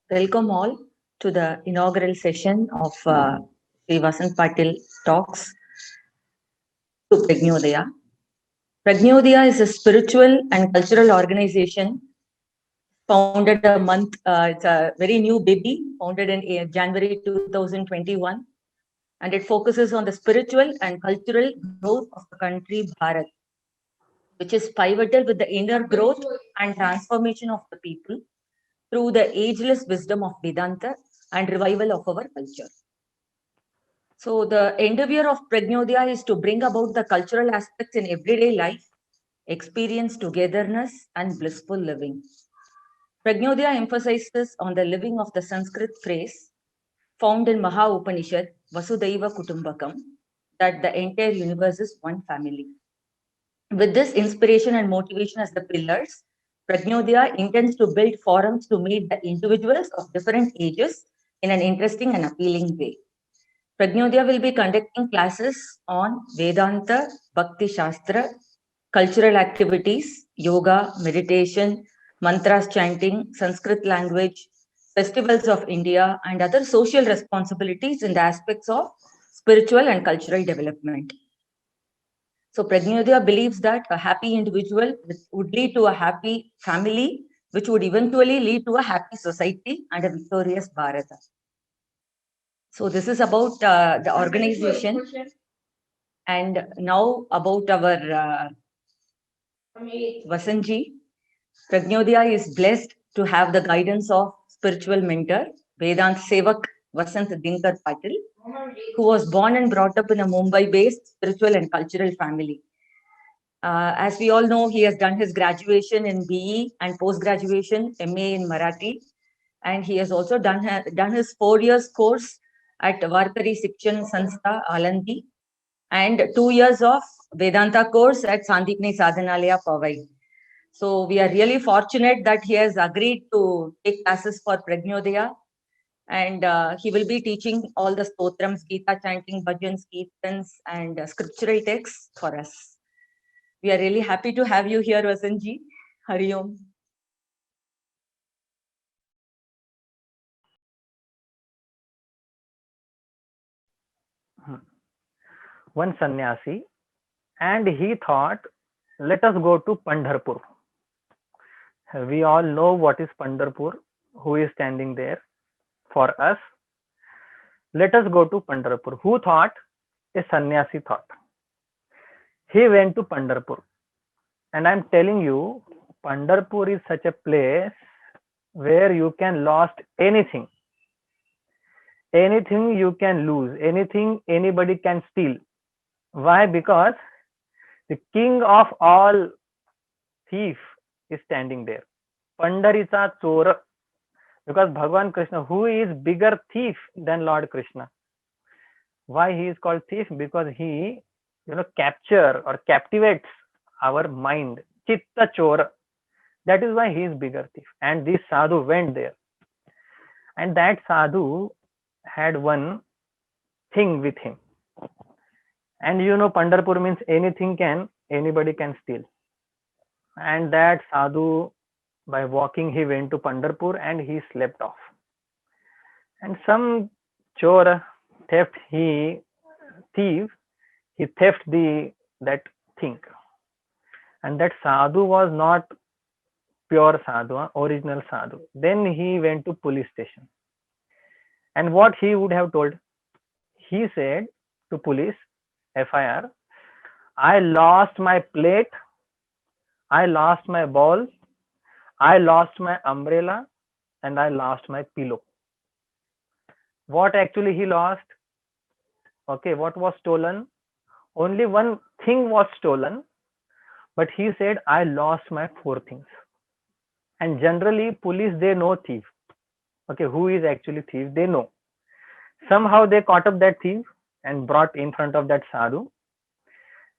Welcome all to the inaugural session of Sri Vasant Patil Talks to Pragnodaya. Pragnodaya is a spiritual and cultural organization founded a month, it's a very new baby, founded in January 2021, and it focuses on the spiritual and cultural growth of the country Bharat, which is pivotal with the inner growth and transformation of the people through the ageless wisdom of Vedanta and revival of our culture. So the endeavor of Pragnodaya is to bring about the cultural aspects in everyday life, experience togetherness and blissful living. Pragnodaya emphasizes on the living of the Sanskrit phrase found in Maha Upanishad, Vasudhaiva Kutumbakam, that the entire universe is one family. With this inspiration and motivation as the pillars, Pragnodaya intends to build forums to meet the individuals of different ages in an interesting and appealing way. Pragnodaya will be conducting classes on Vedanta, Bhakti Shastra, cultural activities, yoga, meditation, mantras chanting, Sanskrit language, festivals of India, and other social responsibilities in the aspects of spiritual and cultural development. So Pragnodaya believes that a happy individual would lead to a happy family, which would eventually lead to a happy society and a victorious Bharata. So this is about the organization. And now about our Vasanji. Pragnodaya is blessed to have the guidance of spiritual mentor, Vedant Sevak Vasant Dinkar Patil, who was born and brought up in a Mumbai-based spiritual and cultural family. As we all know, he has done his graduation in BE and post-graduation MA in Marathi, and he has also done his 4 years course at Varkari Shikshan Sanstha, Alandi, and 2 years of Vedanta course at Sandipni Sadhanalaya, Powai. So we are really fortunate that he has agreed to take classes for Pragnodaya, and he will be teaching all the stotrams, Gita chanting, bhajans, kirtans, and scriptural texts for us. We are really happy to have you here, Vasanji. Hari Om. One sannyasi, and he thought, let us go to Pandharpur. We all know what is Pandharpur, who is standing there for us. Let us go to Pandharpur. Who thought? A sannyasi thought. He went to Pandharpur. And I'm telling you, Pandharpur is such a place where you can lost anything. Anything you can lose, anything anybody can steal. Why? Because the king of all thief is standing there. Pandaricha Chora. Because Bhagavan Krishna, who is bigger thief than Lord Krishna? Why he is called thief? Because he, capture or captivates our mind. Chitta Chora. That is why he is bigger thief. And this sadhu went there. And that sadhu had one thing with him. And Pandharpur means anybody can steal. And that sadhu, by walking, he went to Pandharpur and he slept off. And some chor, thief, he theft that thing. And that sadhu was not pure sadhu, original sadhu. Then he went to police station. And what he would have told? He said to police, FIR, I lost my plate, I lost my ball, I lost my umbrella, and I lost my pillow. What actually he lost? Okay, what was stolen? Only one thing was stolen, but he said, I lost my 4 things. And generally, police, they know thief. Okay, who is actually thief? They know. Somehow they caught up that thief and brought in front of that sadhu.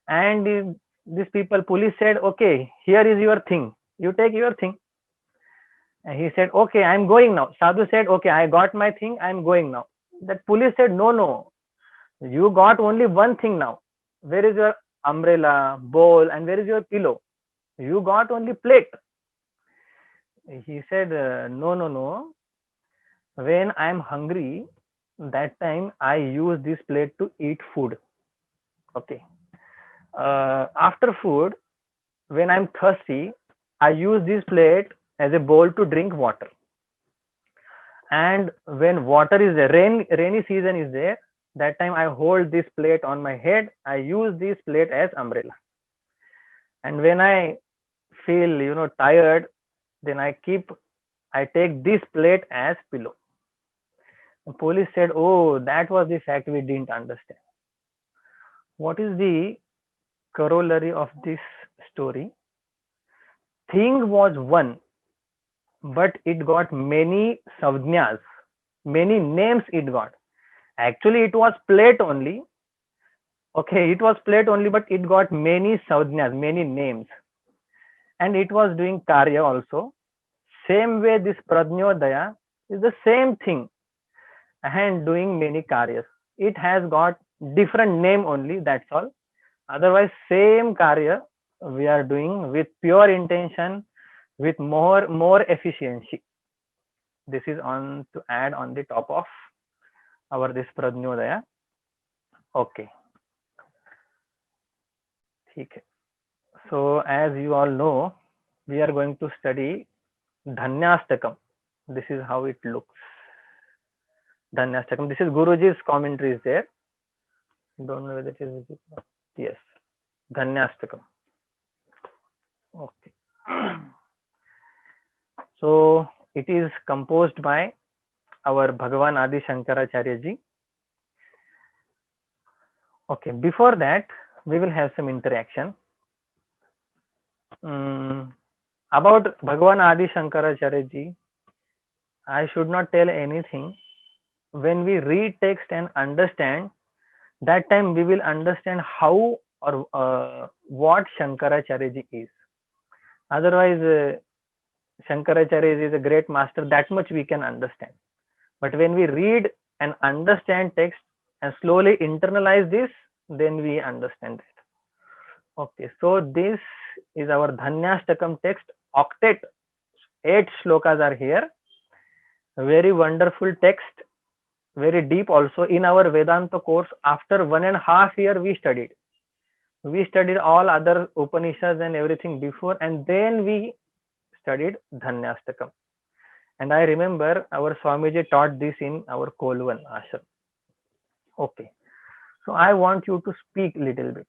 And these people, police said, okay, here is your thing. You take your thing. And he said, okay, I'm going now. Sadhu said, okay, I got my thing, I'm going now. That police said, no, you got only one thing now. Where is your umbrella, bowl, and where is your pillow? You got only plate. He said, no. when I am hungry, that time I use this plate to eat food. Okay. After food, when I'm thirsty, I use this plate as a bowl to drink water. And when water is there, rainy season is there, that time I hold this plate on my head. I use this plate as umbrella. And when I feel tired, then I take this plate as pillow. The police said, oh, that was the fact we didn't understand. What is the corollary of this story? Thing was one, but it got many savnyas, many names it got. Actually, it was plate only. Okay, it was plate only, but it got many savnyas, many names. And it was doing karya also. Same way, this Prajnodaya is the same thing and doing many karyas. It has got different name only, that's all. Otherwise, same karya we are doing with pure intention, with more efficiency. This is on to add on the top of our this Prajnodaya. Okay. Okay. So as you all know, we are going to study Dhanyastakam. This is how it looks. Dhanyastakam. This is Guruji's commentary is there. Don't know whether it is. Yes. Dhanyastakam. Okay. So it is composed by our Bhagavan Adi Shankaracharya ji. Okay. Before that, we will have some interaction. About Bhagavan Adi Shankaracharya ji, I should not tell anything. When we read text and understand, that time we will understand how or what Shankaracharya ji is. Otherwise, Shankaracharya is a great master, that much we can understand. But when we read and understand text and slowly internalize this, then we understand it. Okay, so this is our Dhanyastakam text, octet. 8 shlokas are here. Very wonderful text, very deep also. In our Vedanta course, after 1.5 years, we studied. We studied all other Upanishads and everything before, and then we studied Dhanyastakam. And I remember our Swamiji taught this in our Kolvan ashram. Okay. So I want you to speak little bit.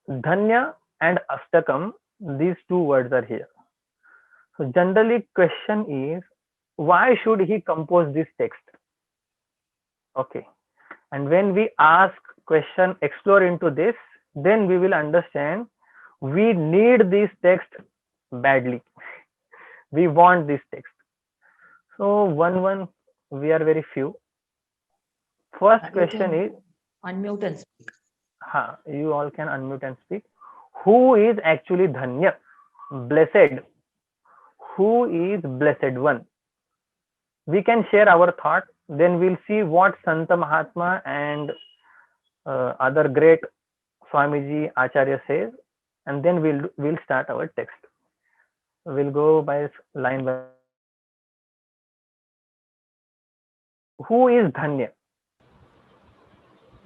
Dhanya and Astakam, these 2 words are here. So generally question is, why should he compose this text? Okay. And when we ask question, explore into this, then we will understand we need this text badly. We want this text. So one, we are very few. First question is, unmute and speak. You all can unmute and speak. Who is actually Dhanya? Blessed. Who is blessed one? We can share our thought. Then we'll see what Santa Mahatma and other great Swamiji Acharya says, and then we'll start our text. We'll go by line by. Who is Dhanya?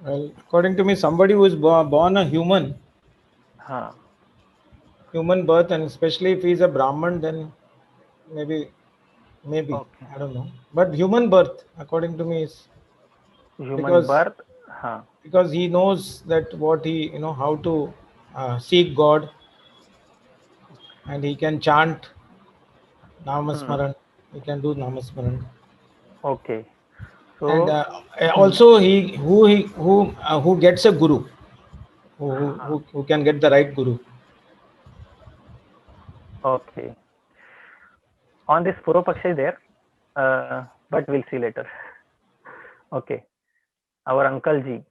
Well, according to me, somebody who is born a human, human birth, and especially if he is a Brahman, then maybe, okay. I don't know. But human birth, according to me, is human birth. Because he knows that what he, how to seek God, and he can chant Namasmaran. He can do Namasmaran. Okay. So and also who gets a guru, who can get the right guru. Okay. On this Puropaksha is there, but we'll see later. Okay. Our uncle ji.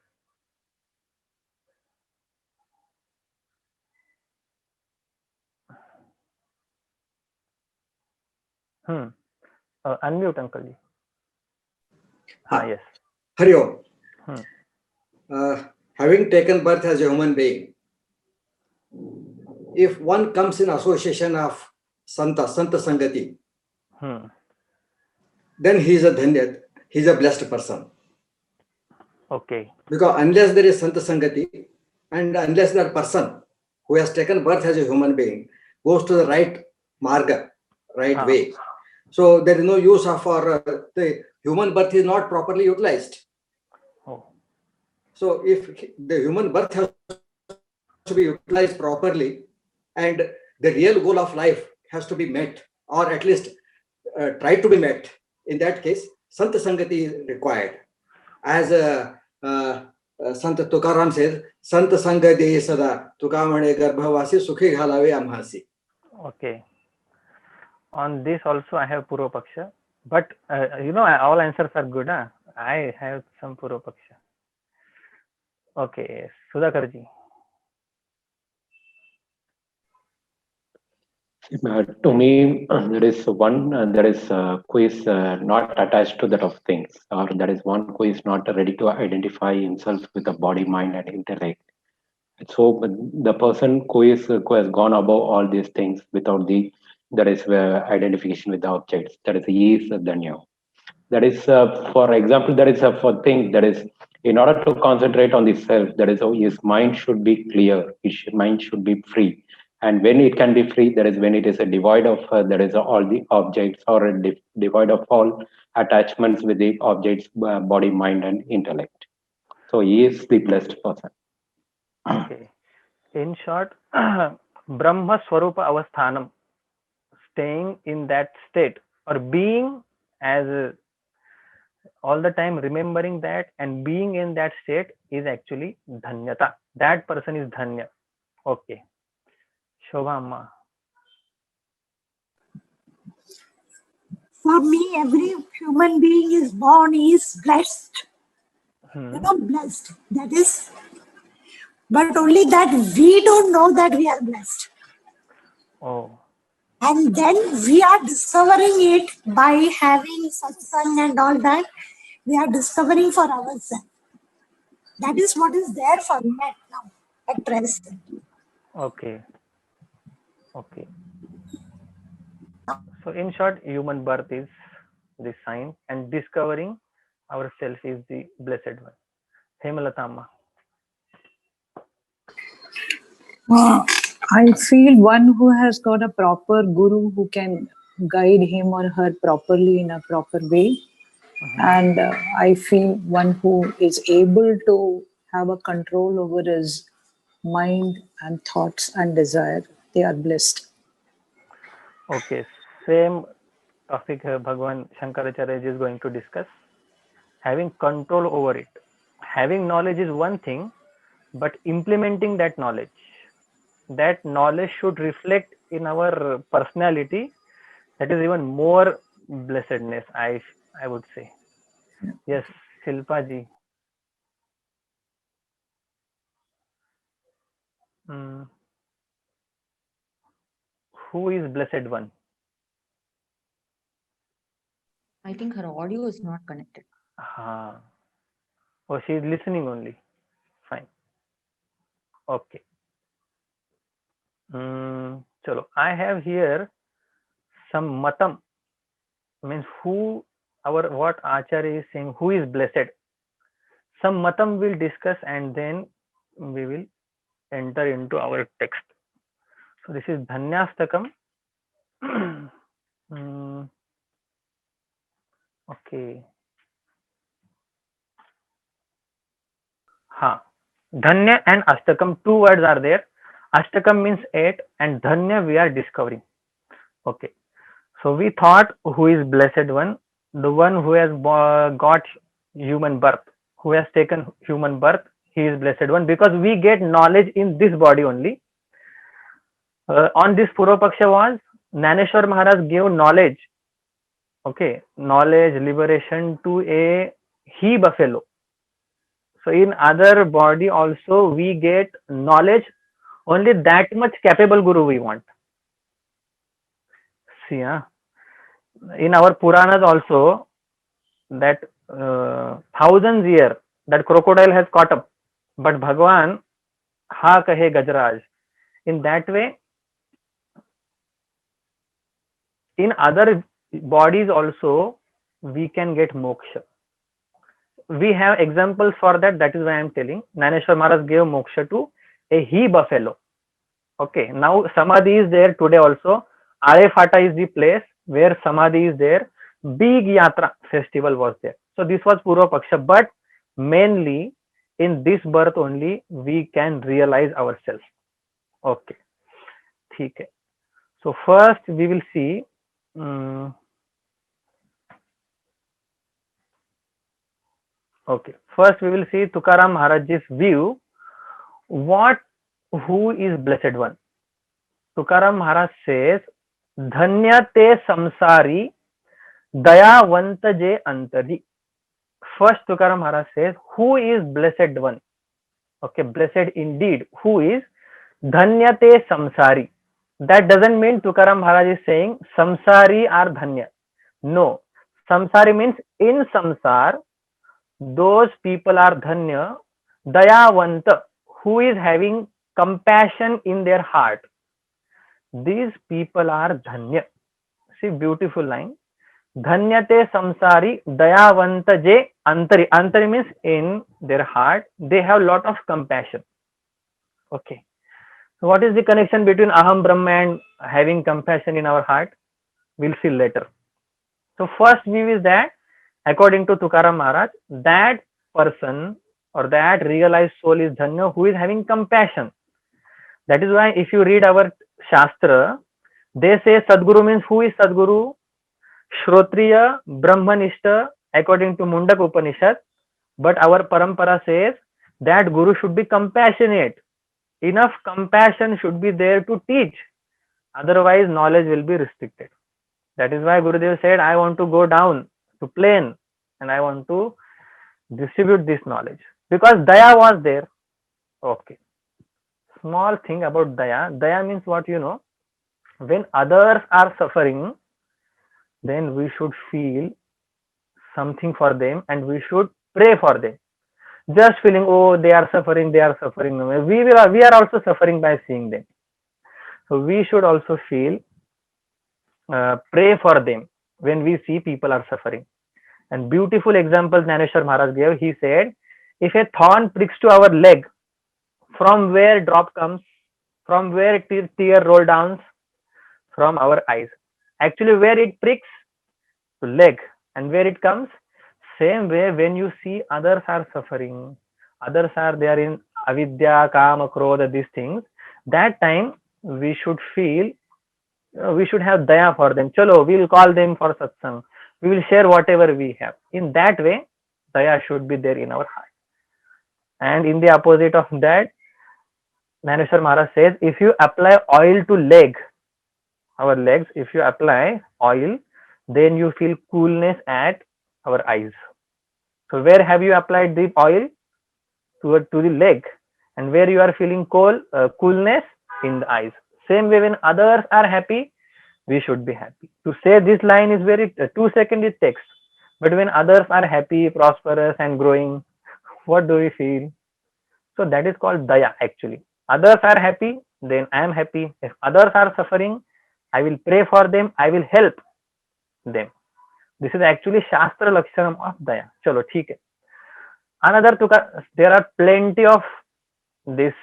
Unmute uncle ji. Yes. Hari Om. Having taken birth as a human being, if one comes in association of Santa Sangati, then he is a dhanya, he is a blessed person. Okay. Because unless there is Santa Sangati, and unless that person who has taken birth as a human being goes to the right marga, right way, so there is no use of the human birth is not properly utilized. Oh. So if the human birth has to be utilized properly, and the real goal of life has to be met, or at least try to be met, in that case, Santa Sangati is required. As Sant Tukaram says, Sant Sanga de Sada, Tukamane Garbhavasi, Sukhi Halave Amhasi. Okay. On this also I have Purva Paksha, but all answers are good. Huh? I have some Purva Paksha. Okay, Sudhakarji. To me, there is a quiz not attached to that of things, or there is one who is not ready to identify himself with the body, mind, and intellect. So the person who has gone above all these things without there is identification with the objects. That is he is Danya. That is, for example, that is for things that is in order to concentrate on the self. That is, his mind should be clear. His mind should be free. And when it can be free, that is when it is a devoid of there is all the objects, or a devoid of all attachments with the objects, body, mind, and intellect. So he is the blessed person. Okay. In short, Brahma Swarupa Avasthanam, staying in that state or being as all the time, remembering that and being in that state is actually Dhanyata. That person is Dhanya. Okay. Shobha Amma. For me, every human being is born is blessed. Blessed. That is, but only that we don't know that we are blessed. Oh. And then we are discovering it by having satsang and all that. We are discovering for ourselves. That is what is there for me now, at present. Okay. Okay. So in short, human birth is the sign, and discovering ourselves is the blessed one. Hemalata Amma. I feel one who has got a proper guru who can guide him or her properly in a proper way. And I feel one who is able to have a control over his mind and thoughts and desire. They are blessed. Okay, same topic Bhagwan Shankaracharya is going to discuss. Having control over it. Having knowledge is one thing, but implementing that knowledge should reflect in our personality. That is even more blessedness, I would say. Yes, Shilpa ji. Who is blessed one? I think her audio is not connected. Oh, she is listening only. Fine. Okay. Chalo. I have here some matam, means who what Acharya is saying, who is blessed. Some matam we'll discuss and then we will enter into our text. So this is Dhanyastakam. Okay. Dhanya and Astakam, two words are there. Astakam means 8 and Dhanya we are discovering. Okay. So we thought who is blessed one? The one who has got human birth, who has taken human birth, he is blessed one, because we get knowledge in this body only. On this Purva Paksha was Naneshwar Maharaj gave knowledge. Okay, knowledge, liberation to a he buffalo. So in other body also we get knowledge, only that much capable guru we want. See, in our Puranas also, that thousands year that crocodile has caught up, but Bhagwan ha kahe Gajraj. In that way, in other bodies also we can get moksha. We have examples for that. That is why I am telling. Naneshwar Maharaj gave moksha to a he buffalo. Okay, now Samadhi is there today also. Arefata is the place where Samadhi is there. Big Yatra festival was there. So this was Purva Paksha, but mainly in this birth only we can realize ourselves. Okay, ठीक है. So first we will see. Okay, first we will see Tukaram Maharaj's view. Who is blessed one? Tukaram Maharaj says, Dhanya te samsari dayavant je antari. First Tukaram Maharaj says, who is blessed one? Okay, blessed indeed. Who is Dhanya te samsari? That doesn't mean Tukaram Maharaj is saying samsari are dhanya. No, samsari means in samsar, those people are dhanya. Dayavant, who is having compassion in their heart. These people are dhanya. See, beautiful line. Dhanyate samsari dayavanta je antari. Antari means in their heart. They have lot of compassion. Okay. So what is the connection between Aham Brahma and having compassion in our heart? We'll see later. So first view is that, according to Tukaram Maharaj, that person or that realized soul is dhanya who is having compassion. That is why if you read our Shastra, they say Sadguru means who is Sadguru? Shrotriya, Brahmanishta, according to Mundak Upanishad. But our Parampara says that Guru should be compassionate. Enough compassion should be there to teach. Otherwise, knowledge will be restricted. That is why Gurudev said, I want to go down to plane and I want to distribute this knowledge. Because Daya was there. Okay. Small thing about Daya. Daya means what you know. When others are suffering, then we should feel something for them and we should pray for them. Just feeling, oh, they are suffering. We are also suffering by seeing them. So we should also feel, pray for them when we see people are suffering. And beautiful examples Naneshwar Maharaj gave. He said, if a thorn pricks to our leg, from where drop comes, from where tear roll down, from our eyes. Actually, where it pricks, to leg, and where it comes, same way when you see others are suffering, others are there in avidya, kama, krodha, these things, that time we should feel, we should have daya for them. Chalo, we will call them for satsang. We will share whatever we have. In that way, daya should be there in our heart. And in the opposite of that, Naneshwar Maharaj says, if you apply oil to leg, our legs, if you apply oil, then you feel coolness at our eyes. So where have you applied the oil? To the leg. And where you are feeling coolness? In the eyes. Same way when others are happy, we should be happy. To say this line is very 2 seconds it takes. But when others are happy, prosperous and growing, what do we feel? So that is called daya actually. Others are happy, then I am happy. If others are suffering, I will pray for them, I will help them. This is actually Shastra Lakshanam of daya. Chalo, theek hai. Another, there are plenty of this,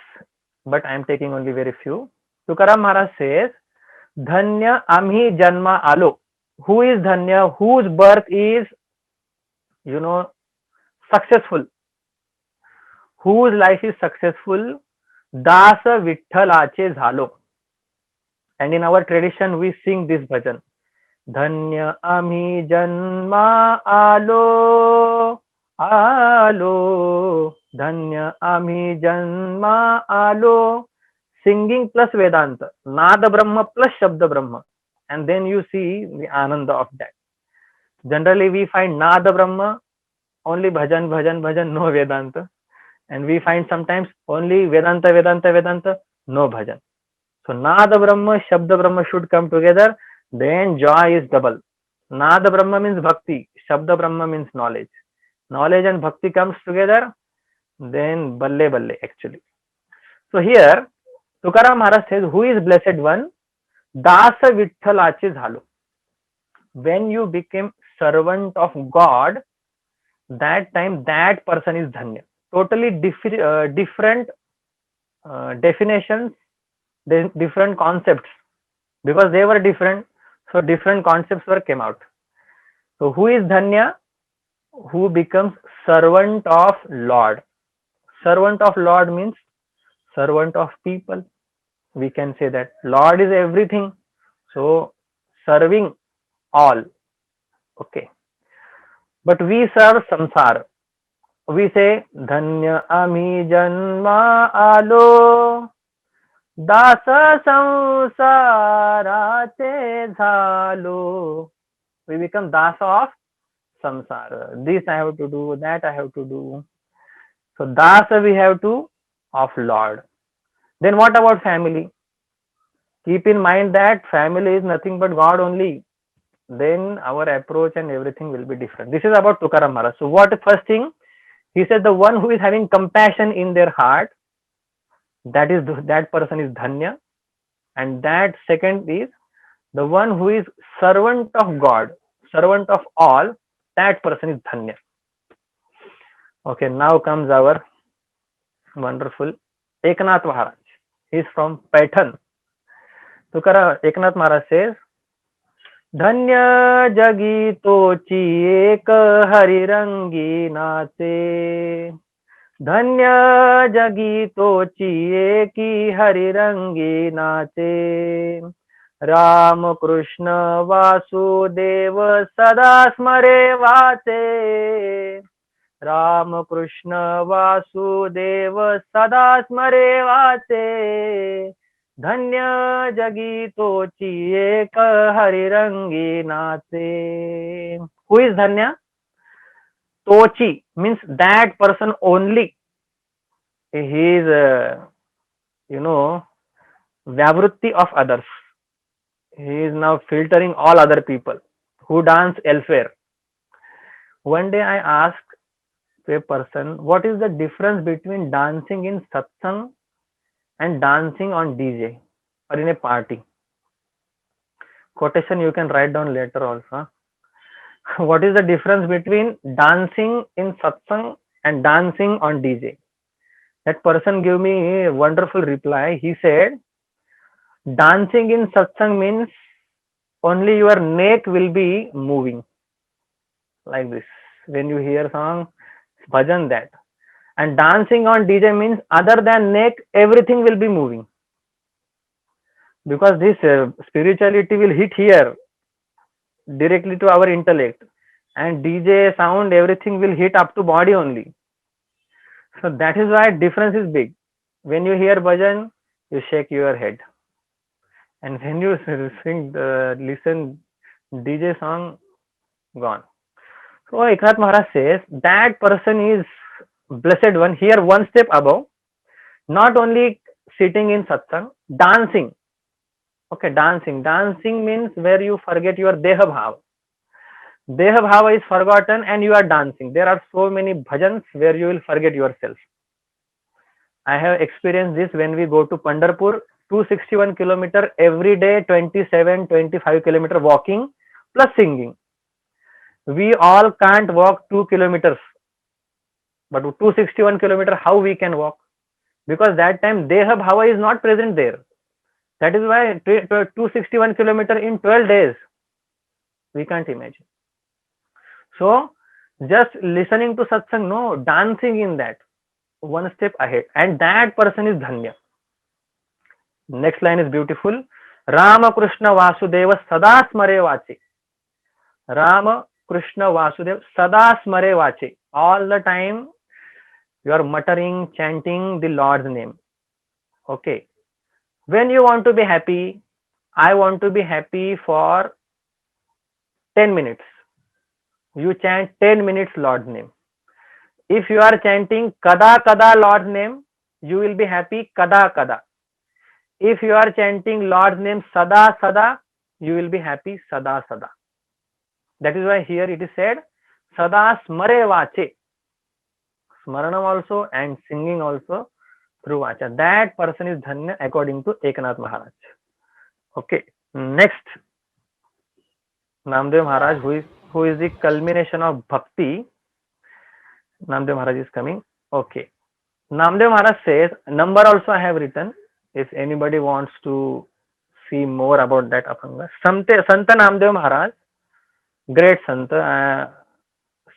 but I am taking only very few. Tukaram Maharaj says, Dhanya amhi janma alo. Who is Dhanya? Whose birth is, successful. Whose life is successful? Dasa Vitthalache Zhalo. And in our tradition, we sing this bhajan. Dhanya ami janma alo, alo. Dhanya ami janma alo. Singing plus Vedanta. Nada Brahma plus Shabda Brahma. And then you see the Ananda of that. Generally, we find Nada Brahma, only bhajan, bhajan, bhajan, no Vedanta. And we find sometimes only Vedanta, Vedanta, Vedanta, no bhajan. So Nada Brahma, Shabda Brahma should come together, then joy is double. Nada Brahma means bhakti, Shabda Brahma means knowledge. Knowledge and bhakti comes together, then balle balle actually. So here, Tukaram Maharaj says, who is blessed one? Dasa Vitthalache Zhalo. When you became servant of God, that time that person is dhanya. Totally different definitions, different concepts, because they were different, so different concepts were came out. So who is dhanya? Who becomes servant of Lord. Servant of Lord means servant of people. We can say that Lord is everything, so serving all. Okay, but we serve samsara. We say dhanya ami janma alo, dasa samsarate dhalo. We become dasa of samsara. This I have to do, that I have to do. So dasa we have to of Lord. Then what about family? Keep in mind that family is nothing but God only. Then our approach and everything will be different. This is about Tukaram Maharaj. So what first thing? He said the one who is having compassion in their heart, that person is dhanya. And that second is the one who is servant of God, servant of all, that person is dhanya. Okay, now comes our wonderful Eknath Maharaj. He is from Paitan. Eknath Maharaj says, धन्य जगी तोची एक हरिरंगी नाचे, धन्य जगी तोची एक हरिरंगी नाचे, राम कृष्ण वासुदेव सदा स्मरे वाचे, राम कृष्ण वासुदेव सदा स्मरे वाचे, धन्य जगी तोची एक हरिरंगी नाचे. Who is dhanya? Tochi means that person only. He is vyavrutti of others. He is now filtering all other people who dance elsewhere. One day I asked a person, what is the difference between dancing in satsang and dancing on DJ or in a party? Quotation you can write down later also. What is the difference between dancing in satsang and dancing on DJ? That person gave me a wonderful reply. He said, dancing in satsang means only your neck will be moving like this. When you hear song, bhajan, that. And dancing on DJ means other than neck, everything will be moving. Because this spirituality will hit here directly to our intellect. And DJ sound, everything will hit up to body only. So that is why difference is big. When you hear bhajan, you shake your head. And when you listen DJ song, gone. So Eknath Maharaj says that person is blessed one. Here one step above, not only sitting in satsang, dancing. Okay, dancing. Dancing means where you forget your deha bhava. Deha bhava is forgotten and you are dancing. There are so many bhajans where you will forget yourself. I have experienced this when we go to Pandharpur, 261 kilometer every day, 27-25 kilometer walking plus singing. We all can't walk 2 kilometers, but 261 kilometer, how we can walk? Because that time Deha Bhava is not present there. That is why 261 kilometer in 12 days, we can't imagine. So just listening to satsang, no, dancing in that, one step ahead, and that person is dhanya. Next line is beautiful. Rama Krishna Vasudeva sada smare vache. Rama Krishna Vasudeva sada smare vache. All the time you are muttering, chanting the Lord's name. Okay. When you want to be happy, I want to be happy for 10 minutes. You chant 10 minutes Lord's name. If you are chanting kada kada Lord's name, you will be happy kada kada. If you are chanting Lord's name sada sada, you will be happy sada sada. That is why here it is said sada smare vache. Smaranam also and singing also through vacha. That person is dhanya according to Eknath Maharaj. Okay, next Namdev Maharaj, who is who is the culmination of bhakti. Namdev Maharaj is coming. Okay. Namdev Maharaj says, number also I have written. If anybody wants to see more about that Abhanga. Santa Namdev Maharaj, great Santa.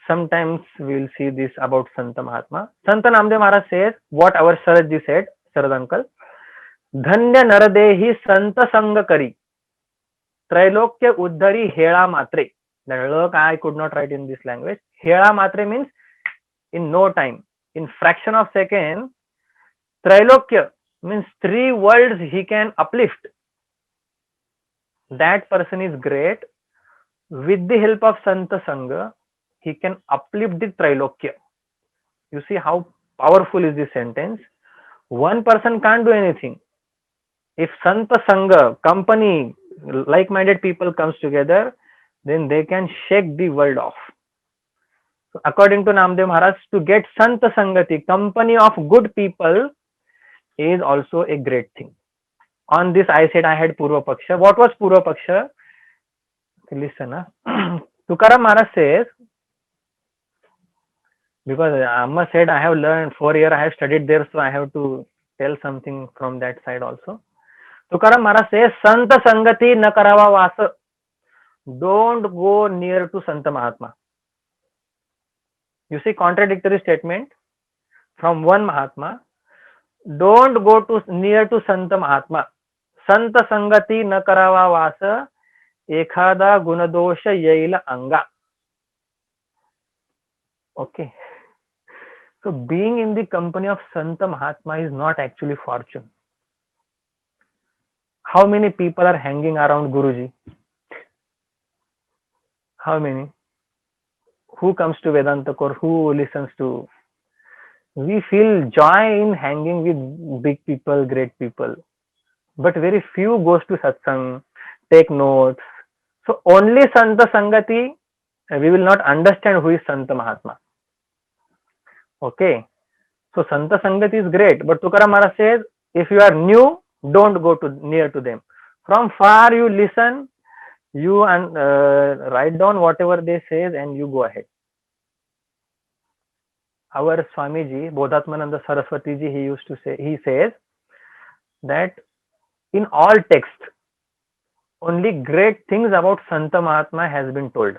Sometimes we will see this about Santa Mahatma. Santa Namdev Maharaj says what our Sharadji said, Sharad uncle. Dhanya naradehi santa sanga kari. Trailokya uddhari hela matre. Look, I could not write in this language. Hela matre means in no time, in fraction of second. Trailokya means 3 worlds he can uplift. That person is great. With the help of Santa Sangha, he can uplift the Trailokya. You see how powerful is this sentence. One person can't do anything. If Santa Sangha, company, like-minded people comes together, then they can shake the world off. So according to Namdev Maharaj, to get Santa Sangati, company of good people, is also a great thing. On this, I said I had Purva Paksha. What was Purva Paksha? Listen, Tukaram Maharaj says, because Amma said I have learned 4 years, I have studied there, so I have to tell something from that side also. Tukaram Maharaj says, Santa Sangati na karava vasa. Don't go near to Santa Mahatma. You see, contradictory statement from one Mahatma. Don't go near to Santa Mahatma. Santa Sangati na karava vasa. Ekhada gunadosha yaila anga. Okay. So being in the company of Santa Mahatma is not actually fortune. How many people are hanging around Guruji? How many? Who comes to Vedanta Core? Who listens to? We feel joy in hanging with big people, great people. But very few goes to satsang, take notes. So only Santa Sangati, we will not understand who is Santa Mahatma. Okay. So Santa Sangati is great. But Tukaram Maharaj says, if you are new, don't go near to them. From far you listen, you write down whatever they say and you go ahead. Our Swamiji, Bodhatmananda Saraswati ji, he says that in all texts, only great things about Santa Mahatma has been told.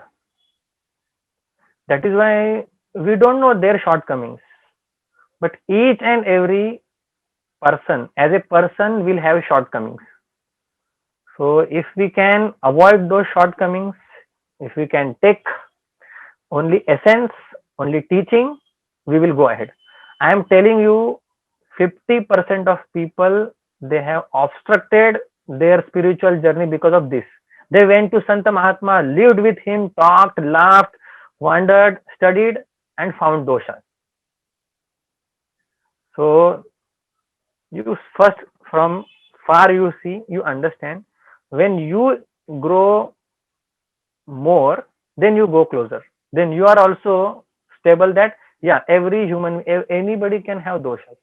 That is why we don't know their shortcomings. But each and every person, as a person, will have shortcomings. So if we can avoid those shortcomings, if we can take only essence, only teaching, we will go ahead. I am telling you, 50% of people, they have obstructed their spiritual journey because of this. They went to Santa Mahatma, lived with him, talked, laughed, wandered, studied, and found doshas. So you first, from far you see, you understand. When you grow more, then you go closer. Then you are also stable that, yeah, every human, anybody can have doshas.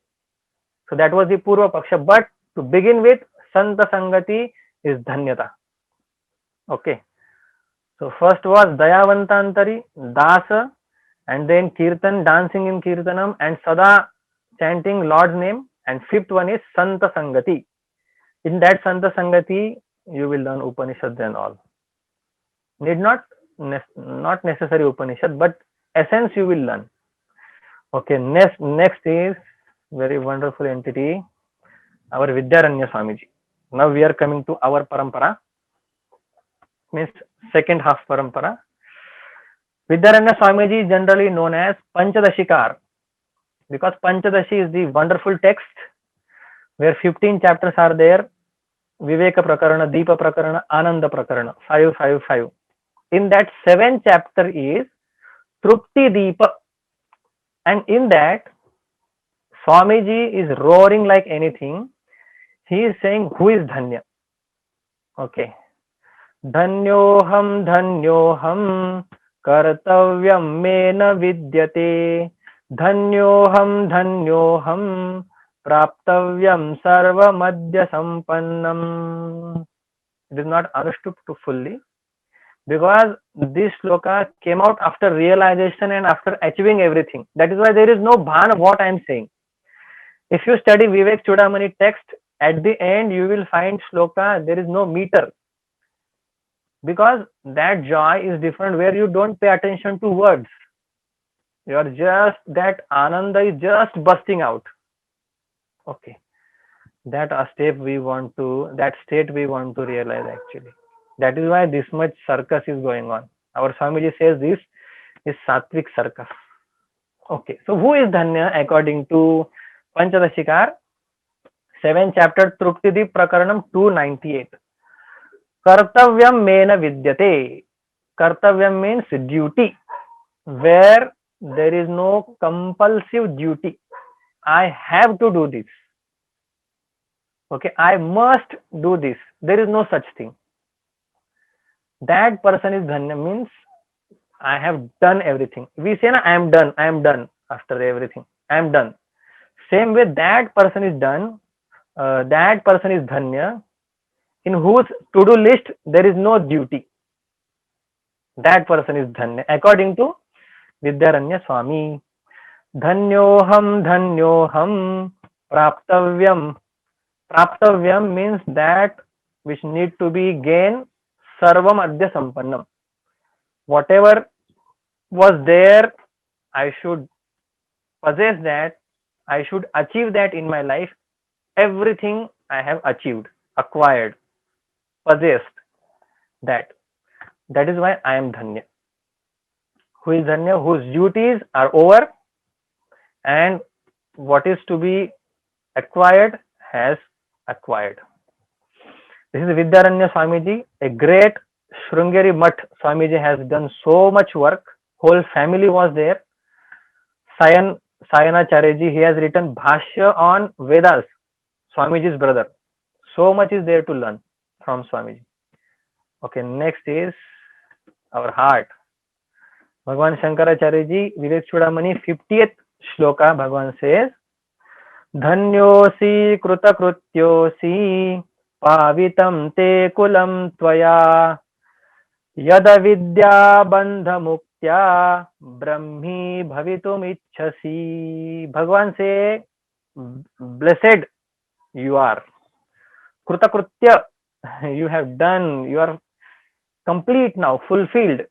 So that was the Purva Paksha. But to begin with, Santa Sangati is Dhanyata. Okay. So first was Dayavantantari, Dasa, and then Kirtan, dancing in Kirtanam, and Sada, chanting Lord's name. And fifth one is Santa Sangati. In that Santa Sangati, you will learn Upanishad and all. Need not necessary Upanishad, but essence you will learn. Okay, next is very wonderful entity, our Vidyaranya Swamiji. Now we are coming to our parampara, means second half parampara. Vidyaranya Swamiji is generally known as Panchadashikar, because Panchadashi is the wonderful text where 15 chapters are there. Viveka Prakarana, Deepa Prakarana, Ananda Prakarana, 5. In that 7th chapter is Trupti Deepa, and in that Swamiji is roaring like anything. He is saying, who is Dhanya? Okay. Dhanyoham kartavyam mena vidyate. Dhanyoham praptavyam sarva madhya sampannam. It is not understood fully, because this shloka came out after realization and after achieving everything. That is why there is no bhan of what I am saying. If you study Vivek Chudamani text, at the end you will find shloka, there is no meter, because that joy is different where you don't pay attention to words. You are just, that ananda is just bursting out. Okay, that a step we want to, that state we want to realize actually. That is why this much circus is going on. Our Swamiji says this is sattvic circus. Okay, so who is Dhanya according to Panchadashikar? 7th chapter, Truktidip Prakaranam 298. Kartavyam mena vidyate. Kartavyam means duty, where there is no compulsive duty. I have to do this. Okay, I must do this. There is no such thing. That person is Dhanya, means I have done everything. We say, I am done after everything. I am done. Same way, that person is done. That person is Dhanya, in whose to-do list there is no duty. That person is Dhanya, according to Vidyaranya Swami. Dhanyoham, praptavyam. Praptavyam means that which need to be gained, sarvam adya sampannam. Whatever was there, I should possess that, I should achieve that in my life. Everything I have achieved, acquired, possessed that. That is why I am Dhanya. Who is Dhanya? Whose duties are over and what is to be acquired has acquired. This is Vidyaranya Swamiji, a great Shrungeri Mutt. Swamiji has done so much work. Whole family was there. Sayanacharyaji, he has written Bhashya on Vedas, Swamiji's brother. So much is there to learn from Swamiji. Okay, next is our heart. Bhagwan Shankaracharyaji, Vivek Chudamani, 50th shloka, Bhagwan says, Dhanyosi krutakrityosi pavitam te kulam tvaya yada vidya bandha muktya brahmi bhavitum ichhasi. Bhagwan say, blessed you are. Krutakritya, you have done, you are complete now, fulfilled,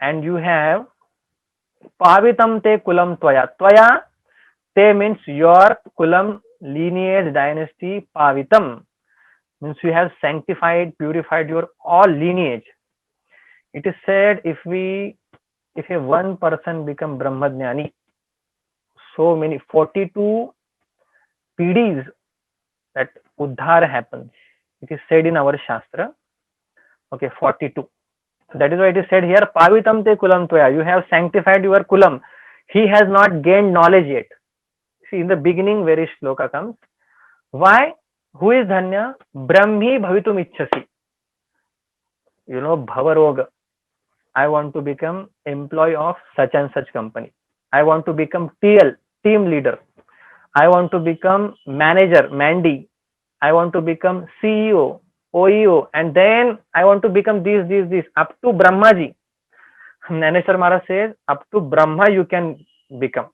and you have pavitam te kulam tvaya. Tvaya, te means your kulam, lineage, dynasty. Pavitam means you have sanctified, purified your all lineage. It is said, if a one person become Brahmajnani, so many 42 PDs that Uddhar happens. It is said in our Shastra. Okay, 42. So that is why it is said here, Pavitam te kulam tvaya. You have sanctified your kulam. He has not gained knowledge yet. See, in the beginning, very shloka comes. Why? Who is Dhanya? Brahmi bhavitum ichhasi. You know, Bhavaroga. I want to become employee of such and such company. I want to become TL, team leader. I want to become manager, Mandi. I want to become CEO, OEO, and then I want to become this, up to Brahmaji. Naneshwar Maharaj says, up to Brahma you can become.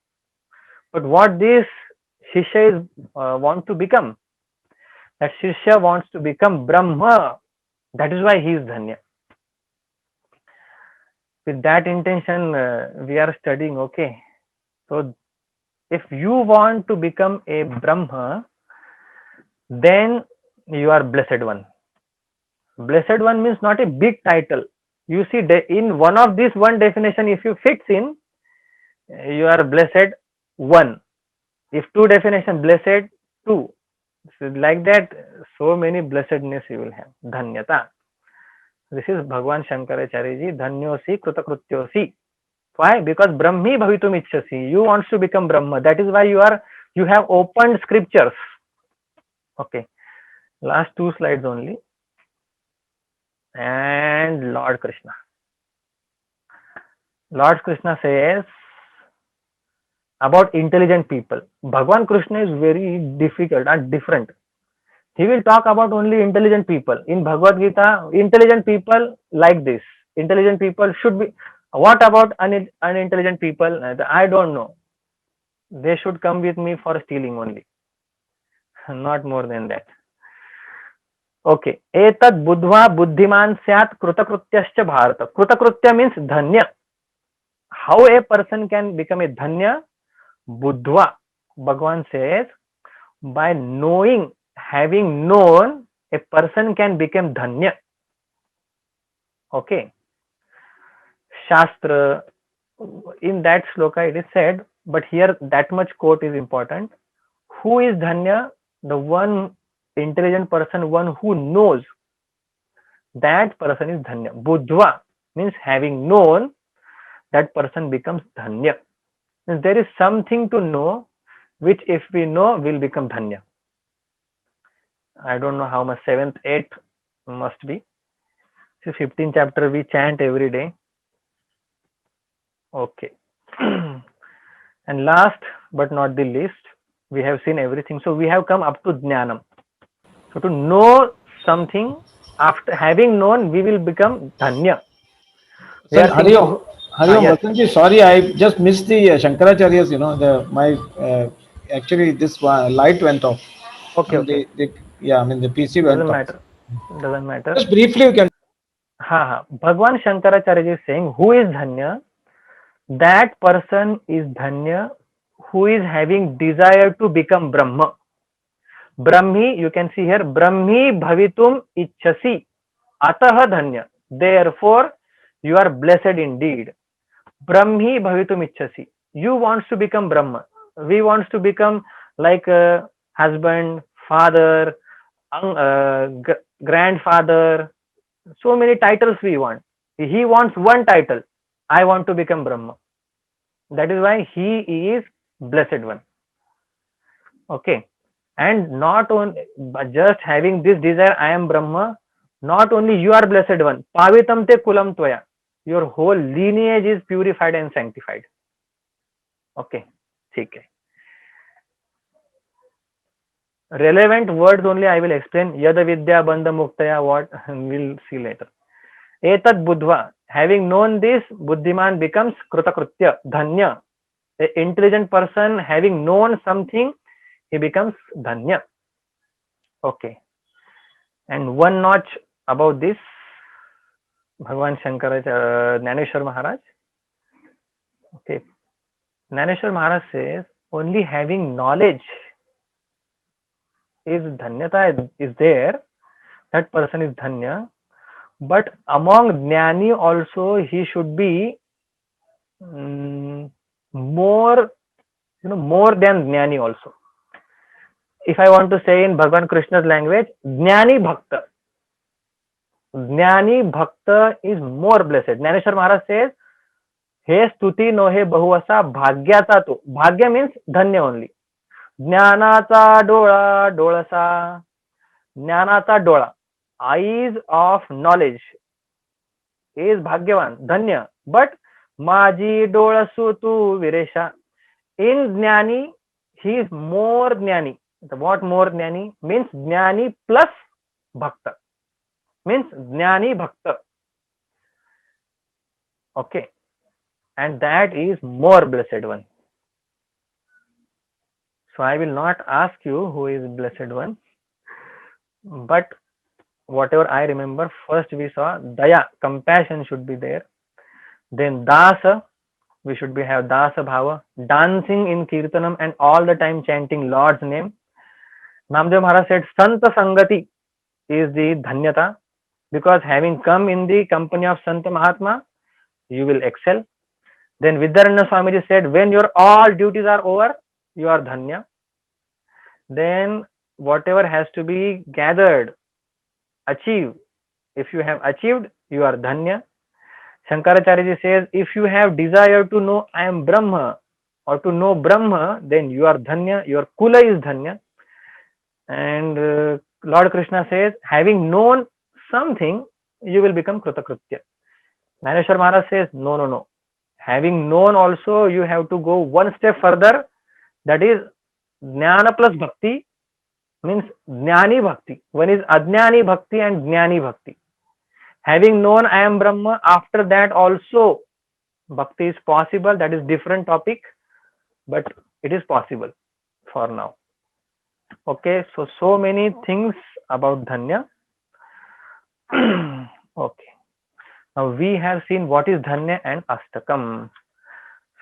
But what this Shishya is want to become? That Shishya wants to become Brahma. That is why he is Dhanya. With that intention, we are studying, okay. So, if you want to become a Brahma, then you are blessed one. Blessed one means not a big title. You see, in one of this one definition, if you fits in, you are blessed one. If two definition, blessed two. So like that, so many blessedness you will have. Dhanyata. This is Bhagwan Shankaracharya ji. Dhanyosi krutakrityosi. Why? Because Brahmi bhavitum ichhasi. You want to become Brahma. That is why you have opened scriptures. Okay. Last two slides only. And Lord Krishna. Lord Krishna says about intelligent people. Bhagwan Krishna is very difficult and different. He will talk about only intelligent people. In Bhagavad Gita, intelligent people like this. intelligent people should be. What about unintelligent people? I don't know. They should come with me for stealing only, not more than that. Okay. Etad buddhva buddhiman syat krutakrutyaschya bharata. Krutakrutya means dhanya. How a person can become a dhanya? Buddhva. Bhagavan says, by knowing, having known, a person can become dhanya. Okay. Shastra, in that sloka it is said, but here that much quote is important. Who is dhanya? The one intelligent person, one who knows, that person is dhanya. Buddhva means having known, that person becomes dhanya. Means there is something to know, which if we know will become dhanya. I don't know how much, 7th, 8th must be. So 15th chapter we chant every day. Okay. And last but not the least, we have seen everything. So we have come up to jnanam. So to know something, after having known, we will become dhanya. We Sir, are thinking- Hariom, yes. Vasanji, sorry, I just missed the Shankaracharya's, actually this light went off. Okay, And okay. the PC went Doesn't off. matter. Doesn't matter. Just briefly you can. Bhagwan Shankaracharya is saying, who is dhanya? That person is dhanya who is having desire to become Brahma. Brahmi, you can see here, Brahmi bhavitum ichchasi ataha dhanya. Therefore, you are blessed indeed. Brahmi bhavitum ichchasi. You wants to become Brahma. We wants to become like a husband, father, grandfather. So many titles we want. He wants one title. I want to become Brahma. That is why he is blessed one. Okay. And not only just having this desire, I am Brahma, not only you are blessed one, pavitam te kulam tvaya, your whole lineage is purified and sanctified. Okay, okay. Relevant words only I will explain. Yada vidya bandha muktaya, what we'll see later. Etad buddhva, having known this, buddhiman becomes krutakrutya, dhanya. An intelligent person having known something, he becomes dhanya. Okay. And one notch about this, Bhagwan Shankaracharya, Jnaneshwar Maharaj. Okay. Jnaneshwar Maharaj says, only having knowledge is dhanyata is there, that person is dhanya. But among jnani also he should be more than jnani also. If I want to say in Bhagavan Krishna's language, Jnani Bhakta. Jnani Bhakta is more blessed. Jnaneshwar Maharaj says, He stuti no he bahuvasa bhagyata to. Bhagya means dhanya only. Jnanata dola dolasa. Jnanata dola. Eyes of knowledge is bhagyavan, dhanya. But maji dola sutu viresha. In jnani, he is more jnani. What more jnani? Means jnani plus bhakta. Means jnani bhakta. Okay. And that is more blessed one. So I will not ask you who is blessed one. But whatever I remember, first we saw daya, compassion should be there. Then dasa, we should have dasa bhava, dancing in kirtanam and all the time chanting Lord's name. Namdev Maharaj said, Santa Sangati is the dhanyata, because having come in the company of Santa Mahatma, you will excel. Then Vidyaranya Swamiji said, when your all duties are over, you are dhanya. Then whatever has to be gathered, achieve. If you have achieved, you are dhanya. Shankaracharya says, if you have desire to know I am Brahma or to know Brahma, then you are dhanya, your kula is dhanya. And Lord Krishna says, having known something, you will become krutakrutya. Jnaneshwar Maharaj says, no. Having known also, you have to go one step further. That is, jnana plus bhakti means jnani bhakti. One is ajnani bhakti and jnani bhakti. Having known I am Brahma, after that also bhakti is possible. That is different topic, but it is possible for now. Okay, so many things about Dhanya. Okay, now we have seen what is Dhanya and Astakam.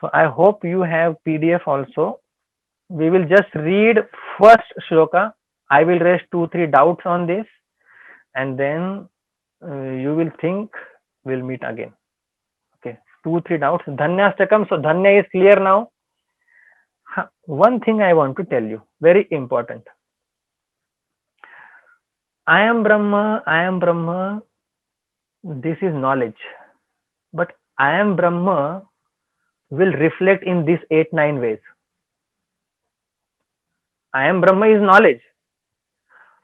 So I hope you have PDF also. We will just read first shloka. I will raise 2-3 doubts on this, and then you will think we'll meet again. Okay, 2-3 doubts. Dhanyastakam. So Dhanya is clear now. One thing I want to tell you, very important. I am Brahma, this is knowledge. But I am Brahma will reflect in these 8-9 ways. I am Brahma is knowledge.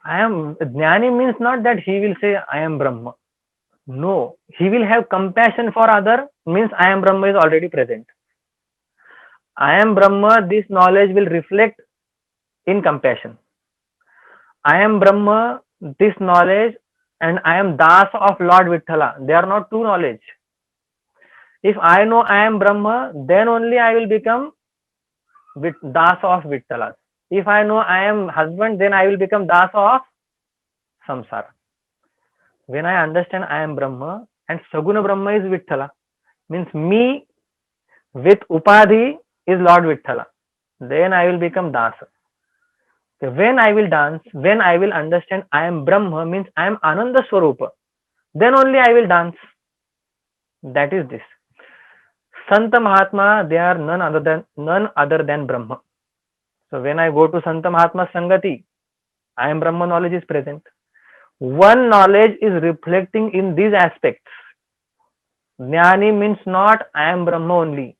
Jnani means not that he will say I am Brahma. No, he will have compassion for other, means I am Brahma is already present. I am Brahma, this knowledge will reflect in compassion. I am Brahma, this knowledge, and I am Das of Lord Vithala. They are not two knowledge. If I know I am Brahma, then only I will become Das of Vithala. If I know I am husband, then I will become Das of Samsara. When I understand I am Brahma and Saguna Brahma is Vithala, means me with Upadhi is Lord Vithala, then I will become Dasa. When I will dance, when I will understand I am Brahma, means I am Ananda Swarupa, then only I will dance. That is this. Santa Mahatma, they are none other than Brahma. So when I go to Santa Mahatma Sangati, I am Brahma knowledge is present. One knowledge is reflecting in these aspects. Jnani means not I am Brahma only.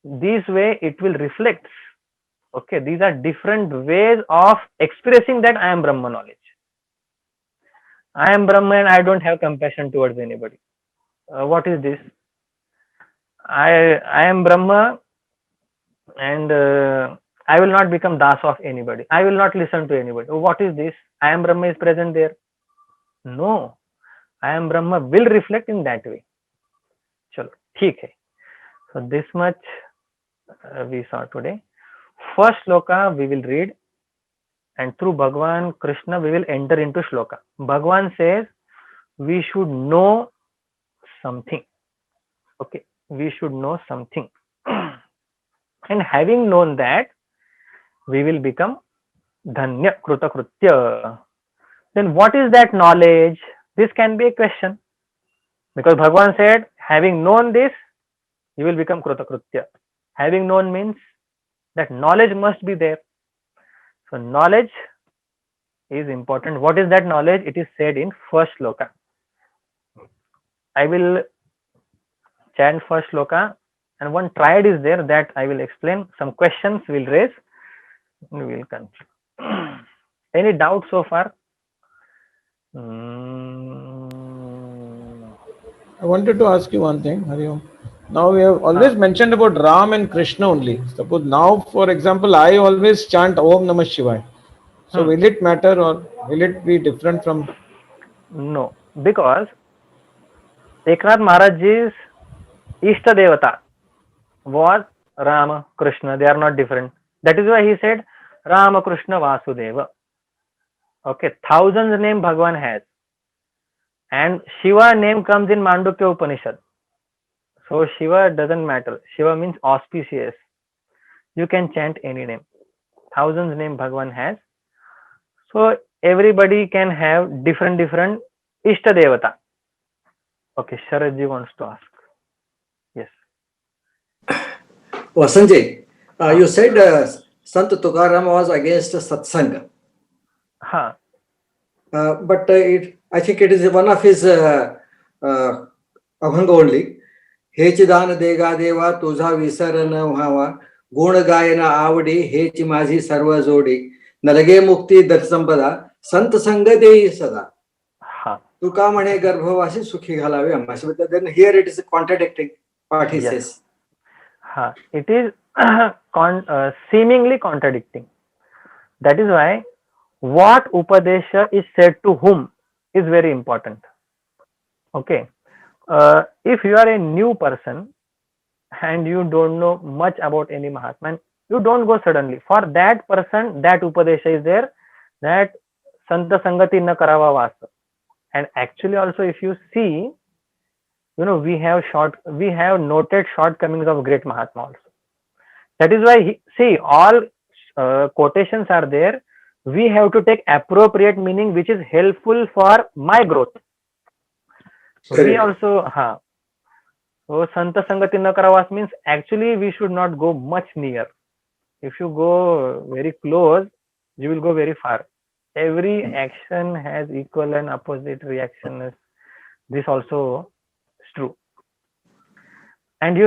This way it will reflect. Okay, these are different ways of expressing that I am Brahma knowledge. I am Brahma and I don't have compassion towards anybody. What is this? I am Brahma and I will not become Das of anybody. I will not listen to anybody. What is this? I am Brahma is present there. No, I am Brahma will reflect in that way. Chalo, theek hai. So this much we saw today. First shloka we will read, and through Bhagwan Krishna we will enter into shloka. Bhagwan says we should know something. Okay, we should know something. And having known that, we will become Dhanya Kruta Krutya. Then what is that knowledge? This can be a question. Because Bhagwan said, having known this, you will become Kruta Krutya. Having known means that knowledge must be there. So knowledge is important. What is that knowledge? It is said in first shloka. I will chant first shloka, and one triad is there that I will explain. Some questions we will raise and we will conclude. Any doubt so far? I wanted to ask you one thing, Hari Om. Now we have always mentioned about Ram and Krishna only. Suppose now, for example, I always chant Om Namah Shivaya. So will it matter or will it be different from? No, because Eknath Maharaj's Ishta Devata was Rama, Krishna. They are not different. That is why he said Rama, Krishna, Vasudeva. Okay, thousands name Bhagwan has. And Shiva name comes in Mandukya Upanishad. So Shiva doesn't matter. Shiva means auspicious. You can chant any name. Thousands name Bhagwan has. So everybody can have different Ishta Devata. Okay, Sharadji wants to ask. Yes. Oh, Sanjay, you said Sant Tukaram was against Satsanga. Huh. But I think it is one of his Abhanga only. Hechidana dega deva tuza visarana bhava guna gayana avadi hechi mazi sarva jodi nalage mukti darsampada sant sanga dehi sada. Tuka mane garbhavasi sukhi ghalave amasi. But then here it is contradicting what he says. It is seemingly contradicting. That is why what Upadesha is said to whom is very important. Okay. If you are a new person and you don't know much about any Mahatma, you don't go suddenly. For that person, that Upadesha is there, that Santa Sangati na karava vasa. And actually also, if you see, we have noted shortcomings of great Mahatma also. That is why, see, all quotations are there. We have to take appropriate meaning which is helpful for my growth. So we Correct. also, so Santa Sangati na karavas means actually we should not go much near. If you go very close, you will go very far. Every action has equal and opposite reaction. This also is true. And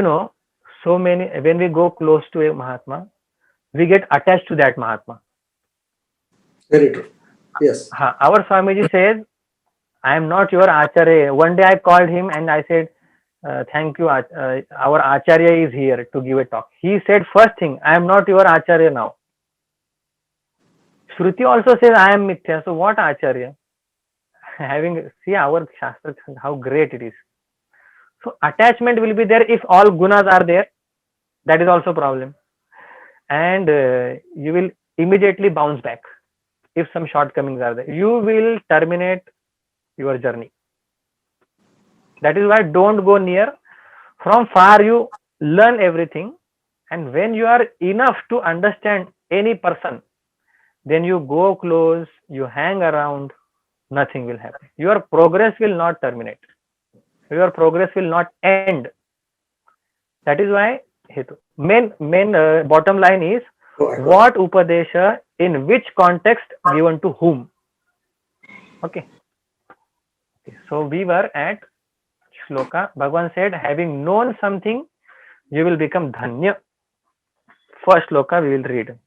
so many, when we go close to a Mahatma, we get attached to that Mahatma. Very true. Yes. Our Swamiji says, I am not your Acharya. One day I called him and I said, thank you, our Acharya is here to give a talk. He said, first thing, I am not your Acharya now. Shruti also says, I am Mithya. So what Acharya? See our Shastra, how great it is. So attachment will be there if all gunas are there. That is also a problem. And you will immediately bounce back if some shortcomings are there. You will terminate your journey. That is why don't go near. From far you learn everything, and when you are enough to understand any person, then you go close, you hang around, nothing will happen. Your progress will not terminate. Your progress will not end. That is why main bottom line is what Upadesha in which context given to whom. Okay. So we were at Shloka. Bhagavan said, having known something, you will become Dhanya. First Shloka we will read.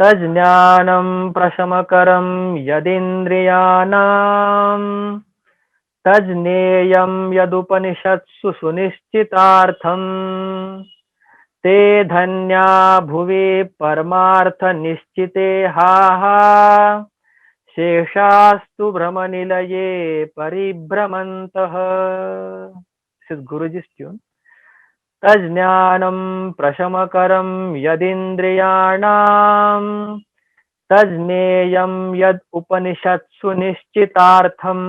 Tajnanam prashamakaram yadindriyanam tajneyam yadupanishatsu sunishchitartham te dhanya bhuvi parmartha nishchite ha sheshastu brahmanilaye paribramantah. This is Guruji's tune. Tajnanam prashamakaram yadindriyanam tajneyam yad upanishatsu nishchitartham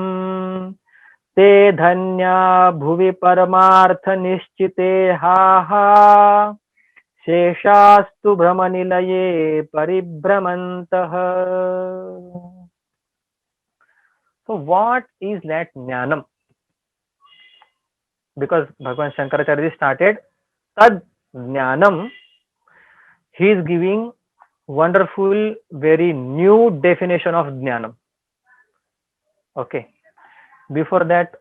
te dhanya bhuvi paramartha nishchite ha sheshastu brahmanilaye paribramantah. So what is that jnanam? Because Bhagavan Shankaracharya started Tad Jnanam, he is giving wonderful, very new definition of Jnanam. Okay. Before that,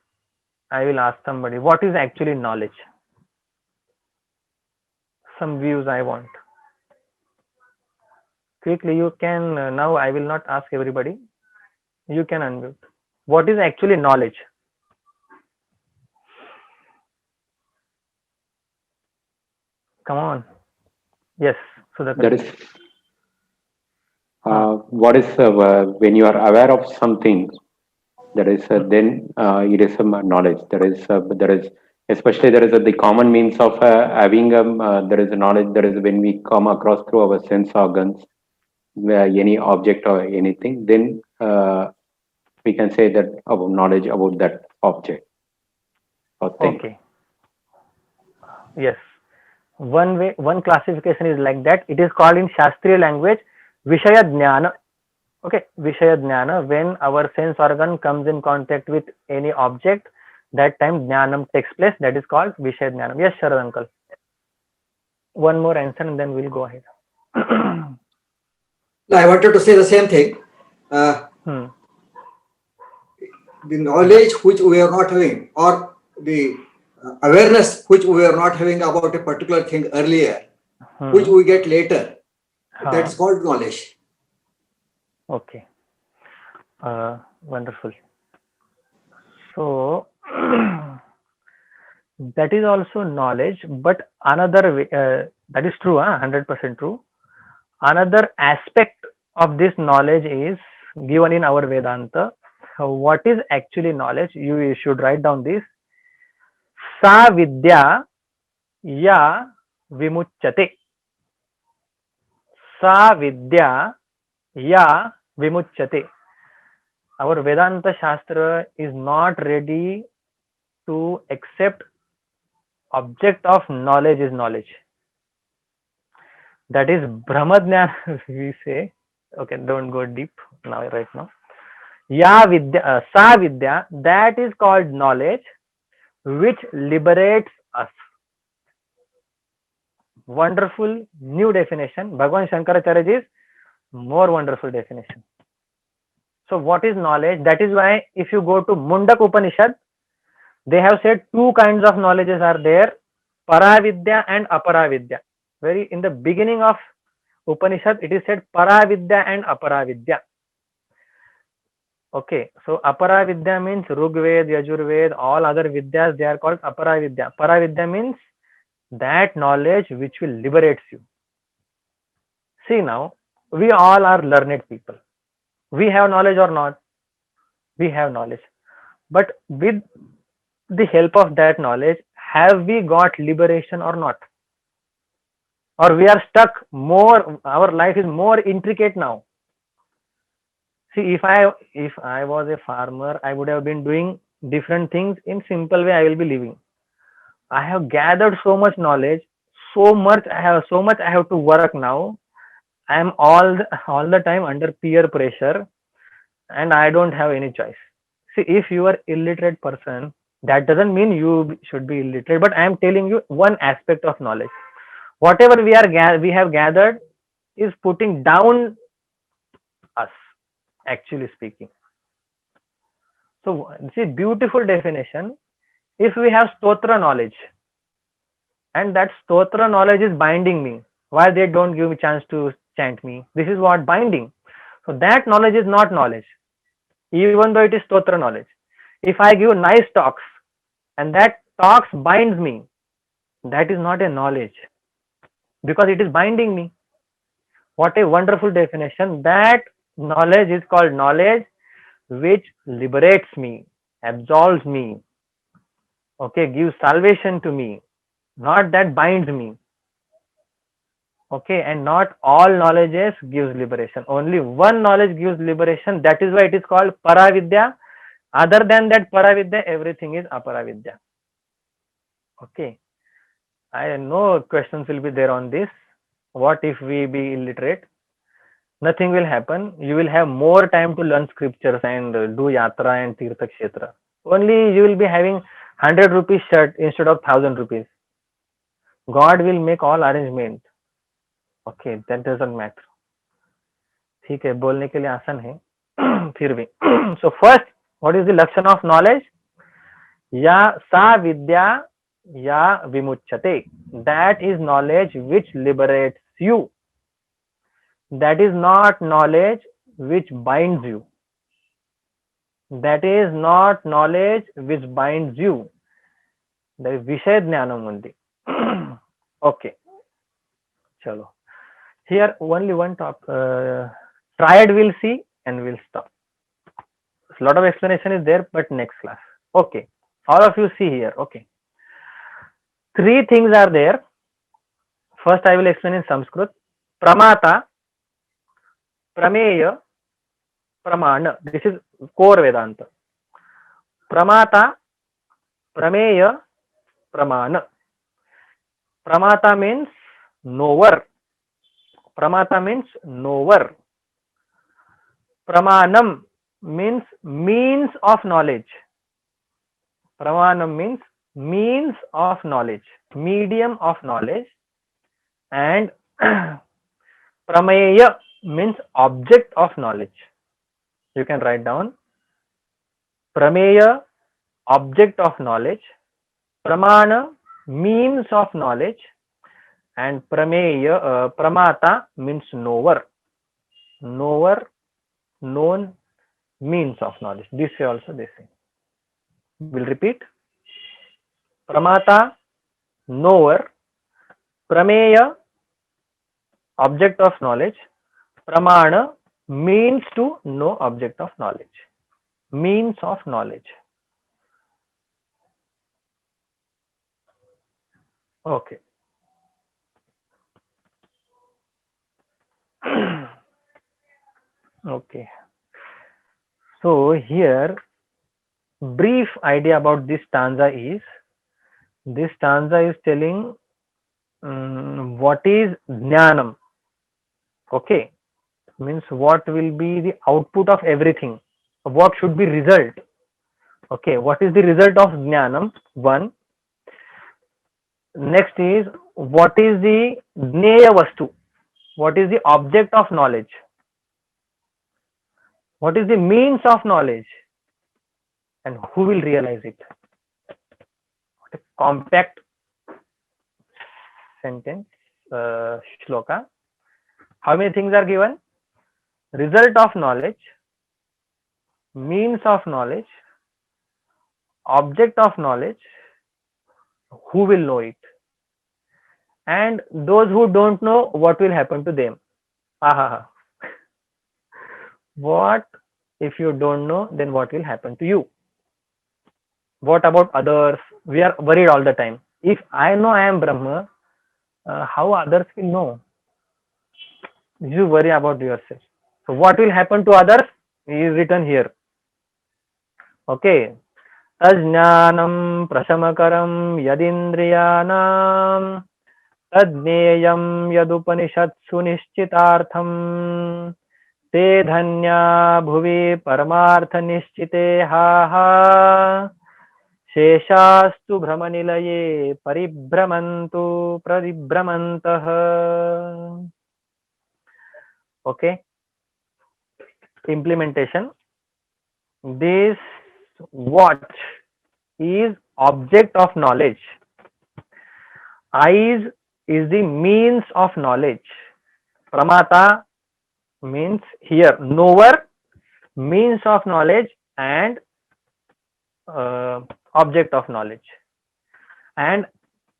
I will ask somebody, what is actually knowledge? Some views I want. Quickly, you can, now I will not ask everybody. You can unmute. What is actually knowledge? Come on. Yes. So that is what is when you are aware of something, that is then it is knowledge. There is especially there is the common means of having there is a knowledge. That is when we come across through our sense organs any object or anything, then we can say that about knowledge about that object or thing. Okay. Yes. One classification is like that. It is called in Shastriya language Vishaya Jnana. Okay, Vishaya Jnana. When our sense organ comes in contact with any object, that time Jnanam takes place. That is called Vishaya Jnanam. Yes, Sharad uncle. One more answer and then we'll go ahead. No, I wanted to say the same thing. The knowledge which we are not having, or the awareness which we are not having about a particular thing earlier, which we get later, that's called knowledge. Okay. Wonderful. So that is also knowledge, but another way, that is true, 100% true. Another aspect of this knowledge is given in our Vedanta. what is actually knowledge? You should write down this. Sa vidya ya vimuchyate. Sa vidya ya vimuchyate. Our Vedanta Shastra is not ready to accept object of knowledge is knowledge. That is Brahmadhyana, we say. Okay, don't go deep now, right now. Ya vidya, sa vidya, that is called knowledge which liberates us. Wonderful new definition. Bhagavan Shankaracharya is more wonderful definition. So what is knowledge? That is why if you go to Mundak Upanishad, they have said two kinds of knowledges are there, Paravidya and Aparavidya. Very in the beginning of Upanishad, it is said Paravidya and Aparavidya. Okay, so Aparavidya means Rigved, Yajurved, all other Vidyas, they are called Aparavidya. Paravidya means that knowledge which will liberate you. See now, we all are learned people. We have knowledge or not? We have knowledge. But with the help of that knowledge, have we got liberation or not? Or we are stuck more, our life is more intricate now. See, if I was a farmer, I would have been doing different things in simple way I will be living. I have gathered so much knowledge, so much I have to work now. I am all the time under peer pressure and I don't have any choice. See, if you are illiterate person, that doesn't mean you should be illiterate, but I am telling you one aspect of knowledge. Whatever we have gathered is putting down us, actually speaking. So, see, beautiful definition. If we have stotra knowledge, and that stotra knowledge is binding me, why they don't give me chance to chant me? This is what binding. So that knowledge is not knowledge, even though it is stotra knowledge. If I give nice talks, and that talks binds me, that is not a knowledge, because it is binding me. What a wonderful definition. That knowledge is called knowledge which liberates me, absolves me, okay, gives salvation to me, not that binds me. Okay, and not all knowledges gives liberation. Only one knowledge gives liberation. That is why it is called Paravidya. Other than that Paravidya, everything is Aparavidya. Okay, I know questions will be there on this. What if we be illiterate? Nothing will happen. You will have more time to learn scriptures and do yatra and tirtha kshetra. Only you will be having 100 rupees shirt instead of 1000 rupees. God will make all arrangement. Okay, that doesn't matter. ठीक है, बोलने के लिए आसान है, फिर भी. So first, what is the लक्षण of knowledge? या सा विद्या या विमुच्यते. That is knowledge which liberates you. That is not knowledge which binds you. That is not knowledge which binds you. That is Vishaya Jnanam only. Okay. Chalo. Here only one top. Triad we'll see and we'll stop. A lot of explanation is there, but next class. Okay. All of you see here. Okay. Three things are there. First I will explain in Sanskrit. Pramata, Prameya, Pramana. This is core Vedanta. Pramata, Prameya, Pramana. Pramata means knower. Pramata means knower. Pramanam means means of knowledge. Pramanam means means of knowledge, medium of knowledge. And Prameya means object of knowledge. You can write down Prameya, object of knowledge, Pramana, means of knowledge, and Prameya, Pramata means knower. Knower, known, means of knowledge. This way also they say. We'll repeat. Pramata, knower. Prameya, object of knowledge. Pramana, means to know object of knowledge. means of knowledge. Okay. Okay. So here, brief idea about this stanza is, this stanza is telling what is jnanam. Okay, means what will be the output of everything, what should be result. Okay, what is the result of jnanam? One. Next is, what is the jnaya vastu, what is the object of knowledge, what is the means of knowledge, and who will realize it. What a compact sentence, shloka. How many things are given? Result of knowledge, means of knowledge, object of knowledge, who will know it, and those who don't know, what will happen to them. Aha. What if you don't know, then what will happen to you? What about others? We are worried all the time. If I know I am Brahma, how others will know? You worry about yourself. So what will happen to others is written here. Okay. Tajnanam prashamakaram yadindriyanam tadneyam yadupanishatsu nishchitartham te dhanya bhuvi paramartha nishchite ha sheshastu brahmanilaye paribhramantu paribhramantah. Okay. Implementation. This watch is object of knowledge. Eyes is the means of knowledge. Pramata means here knower, means of knowledge, and object of knowledge. And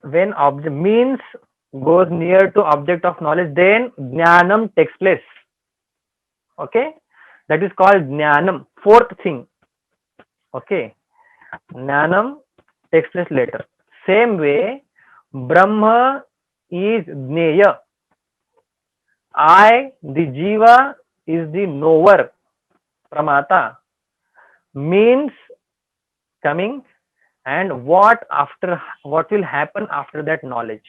when object means goes near to object of knowledge, then jnanam takes place. Okay, that is called jnanam. Fourth thing. Okay, jnanam takes place later. Same way, Brahma is jneya. I, the jiva, is the knower, pramata. Means coming, and what will happen after that knowledge.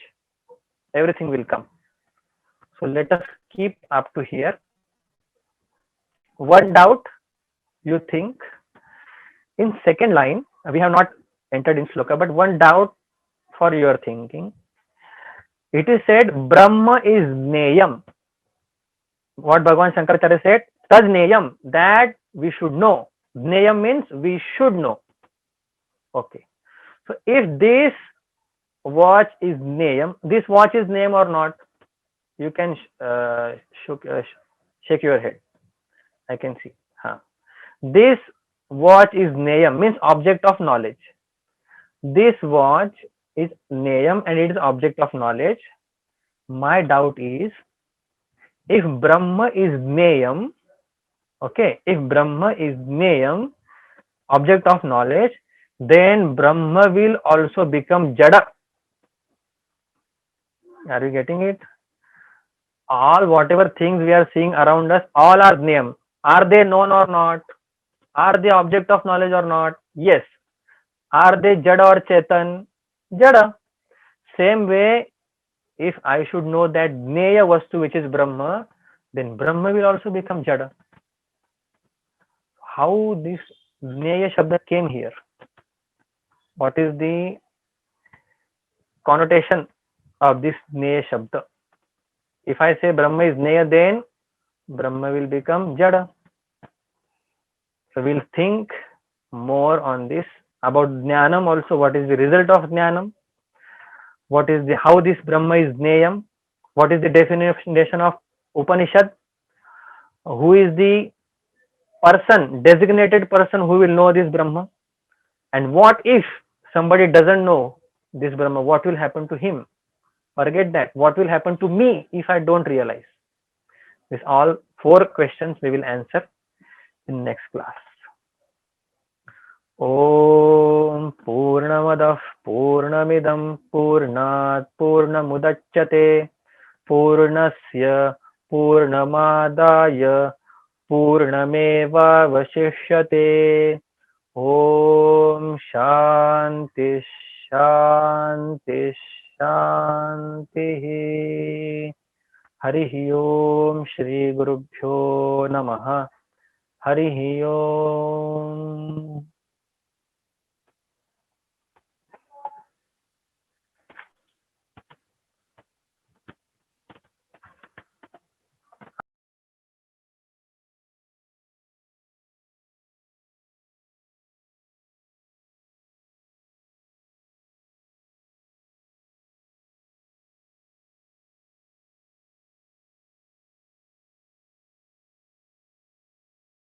Everything will come. So let us keep up to here. One doubt you think? In second line, we have not entered in sloka, but one doubt for your thinking. It is said Brahma is Neyam. What Bhagavan Shankaracharya said, Taj Neyam, that we should know. Neyam means we should know. Okay. So if this watch is Neyam, this watch is name or not? You can shake your head. I can see. This watch is Neyam, means object of knowledge. This watch is Neyam and it is object of knowledge. My doubt is, if Brahma is Neyam, okay, if Brahma is Neyam, object of knowledge, then Brahma will also become Jada. Are you getting it? All whatever things we are seeing around us, all are Neyam. Are they known or not? Are they object of knowledge or not? Yes. Are they Jada or Chetan? Jada. Same way, if I should know that Jneya Vastu, which is Brahma, then Brahma will also become Jada. How this Jneya Shabda came here? What is the connotation of this Jneya Shabda? If I say Brahma is Jneya, then Brahma will become Jada. So we'll think more on this, about Jnanam also. What is the result of Jnanam? What is how this Brahma is Jneyam? What is the definition of Upanishad? Who is the person, designated person who will know this Brahma? And what if somebody doesn't know this Brahma? What will happen to him? Forget that. What will happen to me if I don't realize? These all 4 questions we will answer in next class. ॐ पूर्णमदः पूर्णमिदं पूर्णात् पूर्णमुदच्यते पूर्णस्य पूर्णमादाय पूर्णमेवावशिष्यते। ॐ शान्ति शान्ति शान्तिः। हरिः ओम श्री गुरुभ्यो नमः। हरिः ओम।